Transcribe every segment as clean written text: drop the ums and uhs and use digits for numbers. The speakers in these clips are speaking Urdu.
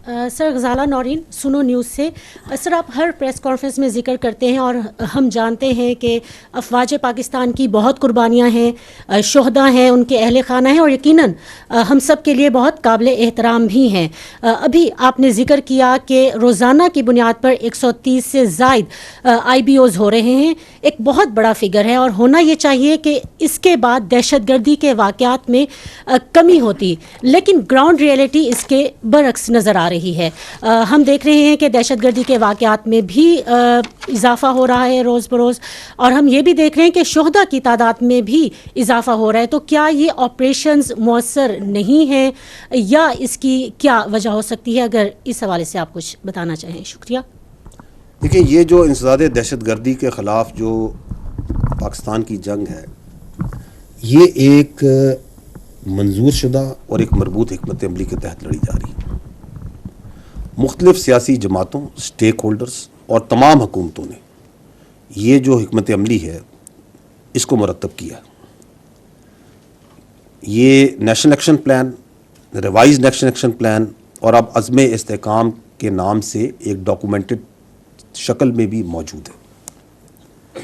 سر غزالہ نورین سنو نیوز سے. سر آپ ہر پریس کانفرنس میں ذکر کرتے ہیں اور ہم جانتے ہیں کہ افواج پاکستان کی بہت قربانیاں ہیں, شہداء ہیں, ان کے اہل خانہ ہیں اور یقیناً ہم سب کے لیے بہت قابل احترام بھی ہیں. ابھی آپ نے ذکر کیا کہ روزانہ کی بنیاد پر 130 سے زائد IBOs ہو رہے ہیں. ایک بہت بڑا فگر ہے اور ہونا یہ چاہیے کہ اس کے بعد دہشت گردی کے واقعات میں کمی ہوتی, لیکن گراؤنڈ ریئلٹی اس کے برعکس نظر آ رہی ہے. ہم دیکھ رہے ہیں کہ دہشت گردی کے واقعات میں بھی اضافہ ہو رہا ہے روز بروز, اور ہم یہ بھی دیکھ رہے ہیں کہ شہداء کی تعداد میں بھی اضافہ ہو رہا ہے. تو کیا یہ آپریشنز مؤثر نہیں ہیں یا اس کی کیا وجہ ہو سکتی ہے؟ اگر اس حوالے سے آپ کچھ بتانا چاہیں. شکریہ. دیکھیں, یہ جو انسداد دہشت گردی کے خلاف جو پاکستان کی جنگ ہے, یہ ایک منظور شدہ اور ایک مربوط حکمت عملی کے تحت لڑی جا رہی ہے. مختلف سیاسی جماعتوں, سٹیک ہولڈرز اور تمام حکومتوں نے یہ جو حکمت عملی ہے اس کو مرتب کیا. یہ national action plan, revise national action plan اور اب عزم استحکام کے نام سے ایک ڈاکومنٹڈ شکل میں بھی موجود ہے.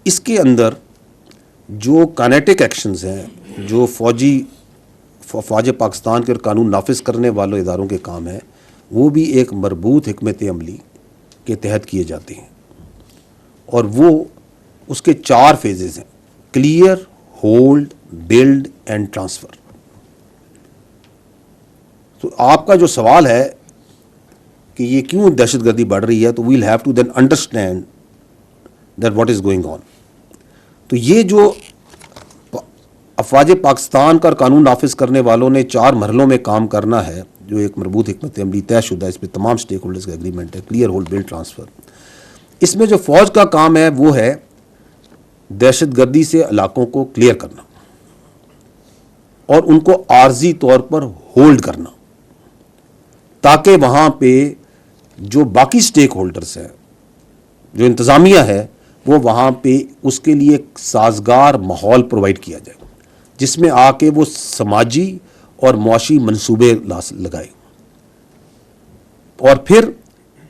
اس کے اندر جو کائنیٹک ایکشنز ہیں, جو فوج پاکستان کے اور قانون نافذ کرنے والوں اداروں کے کام ہیں, وہ بھی ایک مربوط حکمت عملی کے تحت کیے جاتے ہیں. اور وہ اس کے 4 فیزز ہیں: clear, hold, build and transfer. تو آپ کا جو سوال ہے کہ یہ کیوں دہشت گردی بڑھ رہی ہے, تو we'll have to then understand that what is going on. تو یہ جو افواج پاکستان کا قانون نافذ کرنے والوں نے 4 مرحلوں میں کام کرنا ہے, جو ایک مربوط حکمت عملی طے شدہ, اس پہ تمام سٹیک ہولڈرز کا ایگریمنٹ ہے, کلیئر, ہولڈ, بلڈ, ٹرانسفر. اس میں جو فوج کا کام ہے وہ ہے دہشت گردی سے علاقوں کو کلیئر کرنا اور ان کو عارضی طور پر ہولڈ کرنا, تاکہ وہاں پہ جو باقی سٹیک ہولڈرز ہیں, جو انتظامیہ ہے, وہ وہاں پہ اس کے لیے ایک سازگار ماحول پرووائڈ کیا جائے, جس میں آ کے وہ سماجی اور معاشی منصوبے لگائے اور پھر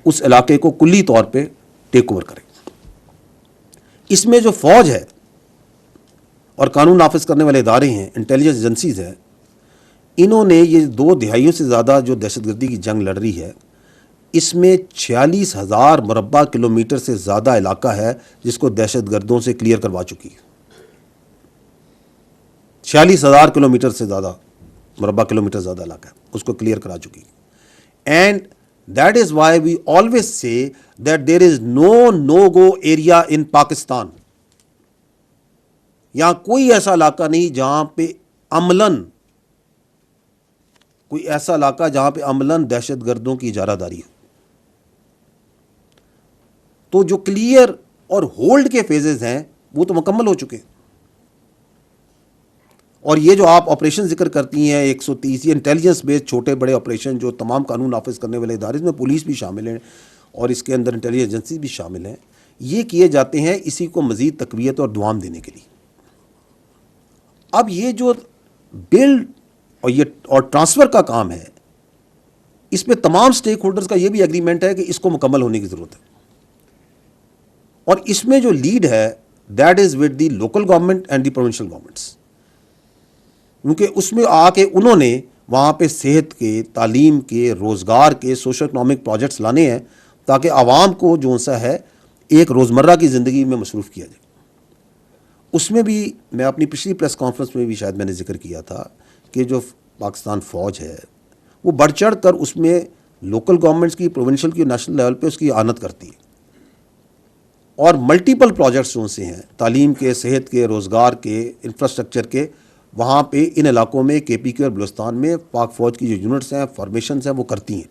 اس علاقے کو کلی طور پہ ٹیک اوور کرے. اس میں جو فوج ہے اور قانون نافذ کرنے والے ادارے ہیں, انٹیلیجنس ایجنسیز ہیں, انہوں نے یہ 2 دہائیوں سے زیادہ جو دہشت گردی کی جنگ لڑ رہی ہے, اس میں 46,000 مربع کلومیٹر سے زیادہ علاقہ ہے جس کو دہشت گردوں سے کلیئر کروا چکی ہے. 46,000 کلومیٹر سے زیادہ مربع کلومیٹر زیادہ علاقہ ہے, اس کو کلیئر کرا چکی ہے. And that is why we always say that there is no go area in Pakistan. یہاں کوئی ایسا علاقہ نہیں جہاں پہ عملاً دہشت گردوں کی اجارہ داری ہو. تو جو کلیئر اور ہولڈ کے فیزز ہیں وہ تو مکمل ہو چکے ہیں. اور یہ جو آپ آپریشن ذکر کرتی ہیں 130, یہ انٹیلیجنس بیس چھوٹے بڑے آپریشن جو تمام قانون نافذ کرنے والے ادارے, اس میں پولیس بھی شامل ہیں اور اس کے اندر انٹیلیجنس ایجنسیز بھی شامل ہیں, یہ کیے جاتے ہیں اسی کو مزید تقویت اور دوام دینے کے لیے. اب یہ جو بلڈ اور ٹرانسفر کا کام ہے, اس میں تمام سٹیک ہولڈرز کا یہ بھی ایگریمنٹ ہے کہ اس کو مکمل ہونے کی ضرورت ہے. اور اس میں جو لیڈ ہے that is with the local government and the provincial governments, کیونکہ اس میں آ کے انہوں نے وہاں پہ صحت کے, تعلیم کے, روزگار کے, سوشل اکنامک پروجیکٹس لانے ہیں تاکہ عوام کو جو سا ہے ایک روزمرہ کی زندگی میں مصروف کیا جائے. اس میں بھی میں اپنی پچھلی پریس کانفرنس میں بھی شاید میں نے ذکر کیا تھا کہ جو پاکستان فوج ہے وہ بڑھ چڑھ کر اس میں لوکل گورنمنٹس کی, پروونشل کی, نیشنل لیول پہ اس کی اعانت کرتی ہے. اور ملٹیپل پروجیکٹس جو سے ہیں, تعلیم کے, صحت کے, روزگار کے, انفراسٹرکچر کے, وہاں پہ ان علاقوں میں KPK اور بلوچستان میں پاک فوج کی جو یونٹس ہیں, فارمیشنز ہیں, وہ کرتی ہیں.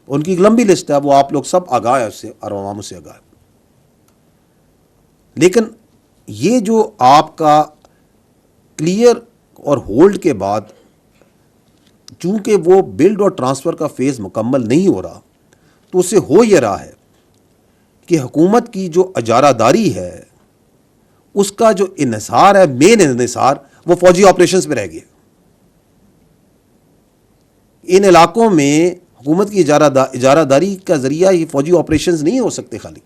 ان کی ایک لمبی لسٹ ہے, وہ آپ لوگ سب آگاہ ہے اس سے اور عوام سے آگاہ ہے. لیکن یہ جو آپ کا کلیئر اور ہولڈ کے بعد چونکہ وہ بلڈ اور ٹرانسفر کا فیز مکمل نہیں ہو رہا, تو اس سے ہو یہ رہا ہے کہ حکومت کی جو اجارہ داری ہے اس کا جو انحصار ہے, مین انحصار, وہ فوجی آپریشنز پہ رہ گیا. ان علاقوں میں حکومت کی اجارہ داری کا ذریعہ یہ فوجی آپریشنز نہیں ہو سکتے خالی.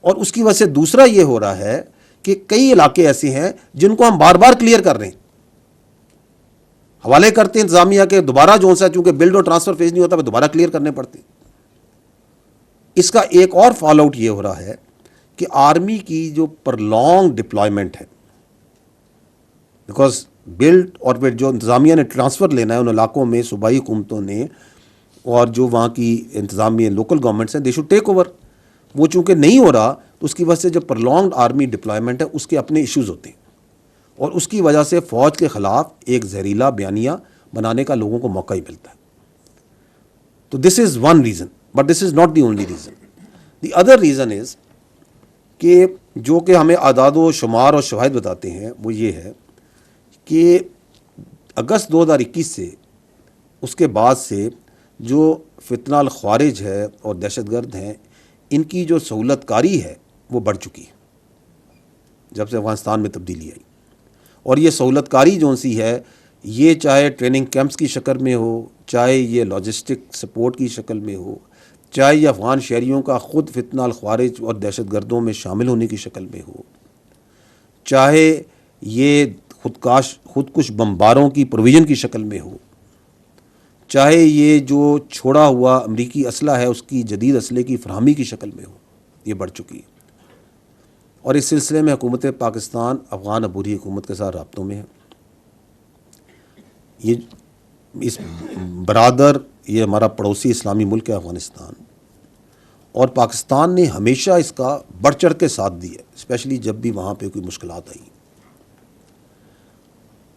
اور اس کی وجہ سے دوسرا یہ ہو رہا ہے کہ کئی علاقے ایسے ہیں جن کو ہم بار بار کلیئر کر رہے ہیں, حوالے کرتے ہیں انتظامیہ کے, دوبارہ جو سا چونکہ بلڈ اور ٹرانسفر فیز نہیں ہوتا وہ دوبارہ کلیئر کرنے پڑتے ہیں. اس کا ایک اور فال آؤٹ یہ ہو رہا ہے کہ آرمی کی جو پرلونگ ڈپلائمنٹ ہے, بیکاز بلڈ اور پھر جو انتظامیہ نے ٹرانسفر لینا ہے ان علاقوں میں صوبائی حکومتوں نے اور جو وہاں کی انتظامیہ لوکل گورنمنٹس ہیں, دے شوڈ ٹیک اوور. وہ چونکہ نہیں ہو رہا تو اس کی وجہ سے جو پرلونگڈ آرمی ڈپلائمنٹ ہے اس کے اپنے ایشوز ہوتے ہیں, اور اس کی وجہ سے فوج کے خلاف ایک زہریلا بیانیہ بنانے کا لوگوں کو موقع ہی ملتا ہے. تو this is one reason, but this is not the only reason. The other reason is کہ جو کہ ہمیں اعداد و شمار اور شواہد بتاتے ہیں وہ یہ ہے کہ اگست 2021 سے اس کے بعد سے جو فتنہ الخوارج ہے اور دہشت گرد ہیں ان کی جو سہولت کاری ہے وہ بڑھ چکی ہے جب سے افغانستان میں تبدیلی آئی. اور یہ سہولت کاری جو سی ہے یہ چاہے ٹریننگ کیمپس کی شکل میں ہو, چاہے یہ لاجسٹک سپورٹ کی شکل میں ہو, چاہے یہ افغان شہریوں کا خود فتنہ الخوارج اور دہشت گردوں میں شامل ہونے کی شکل میں ہو, چاہے یہ خودکش بمباروں کی پروویژن کی شکل میں ہو, چاہے یہ جو چھوڑا ہوا امریکی اسلحہ ہے اس کی جدید اسلحے کی فراہمی کی شکل میں ہو, یہ بڑھ چکی ہے. اور اس سلسلے میں حکومت پاکستان افغان عبوری حکومت کے ساتھ رابطوں میں ہے. یہ اس برادر, یہ ہمارا پڑوسی اسلامی ملک ہے افغانستان, اور پاکستان نے ہمیشہ اس کا بڑھ چڑھ کے ساتھ دیا, اسپیشلی جب بھی وہاں پہ کوئی مشکلات آئیں.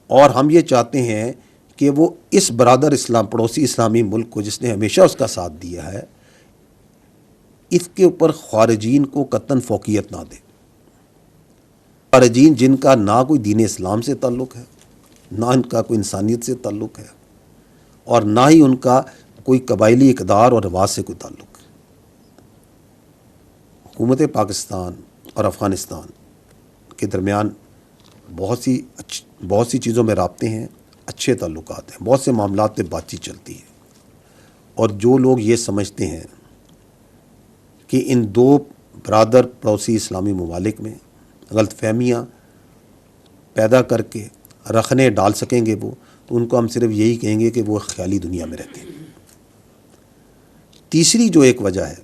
اور ہم یہ چاہتے ہیں کہ وہ اس برادر پڑوسی اسلامی ملک کو جس نے ہمیشہ اس کا ساتھ دیا ہے, اس کے اوپر خارجین کو قطعاً فوقیت نہ دے. خارجین جن کا نہ کوئی دین اسلام سے تعلق ہے, نہ ان کا کوئی انسانیت سے تعلق ہے, اور نہ ہی ان کا کوئی قبائلی اقدار اور رواج سے کوئی تعلق ہے. حکومت پاکستان اور افغانستان کے درمیان بہت سی چیزوں میں رابطے ہیں, اچھے تعلقات ہیں, بہت سے معاملات پہ بات چیت چلتی ہے. اور جو لوگ یہ سمجھتے ہیں کہ ان دو برادر پڑوسی اسلامی ممالک میں غلط فہمیاں پیدا کر کے رکھنے ڈال سکیں گے وہ, تو ان کو ہم صرف یہی کہیں گے کہ وہ خیالی دنیا میں رہتے ہیں. تیسری جو ایک وجہ ہے,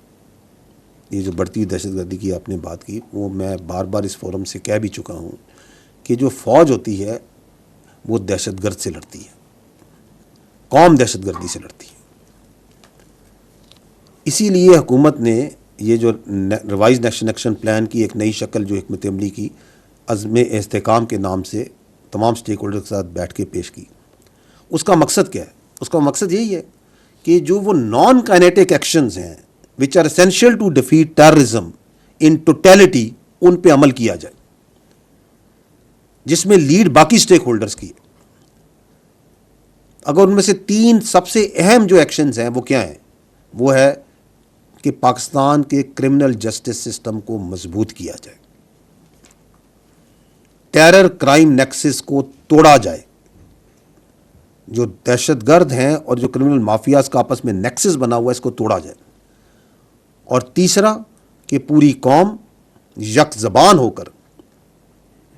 یہ جو بڑھتی دہشت گردی کی آپ نے بات کی, وہ میں بار بار اس فورم سے کہہ بھی چکا ہوں کہ جو فوج ہوتی ہے وہ دہشت گرد سے لڑتی ہے, قوم دہشت گردی سے لڑتی ہے. اسی لیے حکومت نے یہ جو ریوائز نیشنل ایکشن پلان کی ایک نئی شکل جو حکمت عملی کی عزم استحکام کے نام سے تمام سٹیک ہولڈر کے ساتھ بیٹھ کے پیش کی. اس کا مقصد کیا ہے؟ اس کا مقصد یہی ہے کہ جو وہ نان کائنیٹک ایکشنز ہیں which are essential to defeat terrorism in totality, ان پہ عمل کیا جائے, جس میں لیڈ باقی سٹیک ہولڈرز کی ہے. اگر ان میں سے 3 سب سے اہم جو ایکشنز ہیں وہ کیا ہیں, وہ ہے کہ پاکستان کے کرمنل جسٹس سسٹم کو مضبوط کیا جائے, ٹیرر کرائم نیکسس کو توڑا جائے, جو دہشت گرد ہیں اور جو کرمنل مافیاز کا آپس میں نیکسس بنا ہوا ہے اس کو توڑا جائے. اور تیسرا کہ پوری قوم یک زبان ہو کر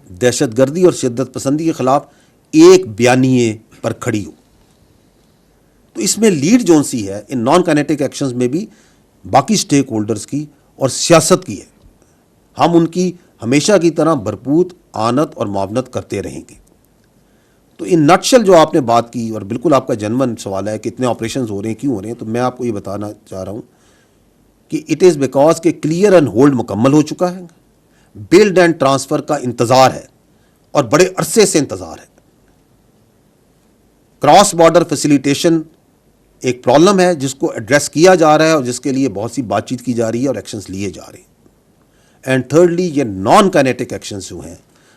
دہشت گردی اور شدت پسندی کے خلاف ایک بیانیے پر کھڑی ہو. تو اس میں لیڈ جون سی ہے ان نان کائنیٹک ایکشنز میں بھی باقی سٹیک ہولڈرز کی اور سیاست کی ہے. ہم ان کی ہمیشہ کی طرح بھرپور آنت اور معاونت کرتے رہیں گے. تو ان نٹشل جو آپ نے بات کی, اور بالکل آپ کا جنون سوال ہے کہ اتنے آپریشنز ہو رہے ہیں, کیوں ہو رہے ہیں, تو میں آپ کو یہ بتانا چاہ رہا ہوں کہ اٹ از بیکاز کہ کلیئر اینڈ ہولڈ مکمل ہو چکا ہے, بلڈ اینڈ ٹرانسفر کا انتظار ہے اور بڑے عرصے سے انتظار ہے. کراس بارڈر فیسیلیٹیشن ایک پرابلم ہے جس کو ایڈریس کیا جا رہا ہے اور جس کے لیے بہت سی بات چیت کی جا رہی ہے اور ایکشنز لیے جا رہے ہیں. اینڈ تھرڈلی یہ نان کائنیٹک ایکشنز جو ہیں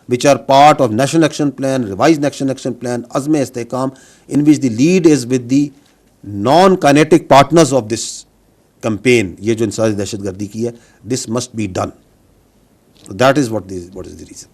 which are part of national action plan, revised national action plan, عزم استحکام, in which the lead is with the non-kinetic partners of this campaign. یہ جو انسداد دہشت گردی کی ہے, this must be done. So that is what is the reason.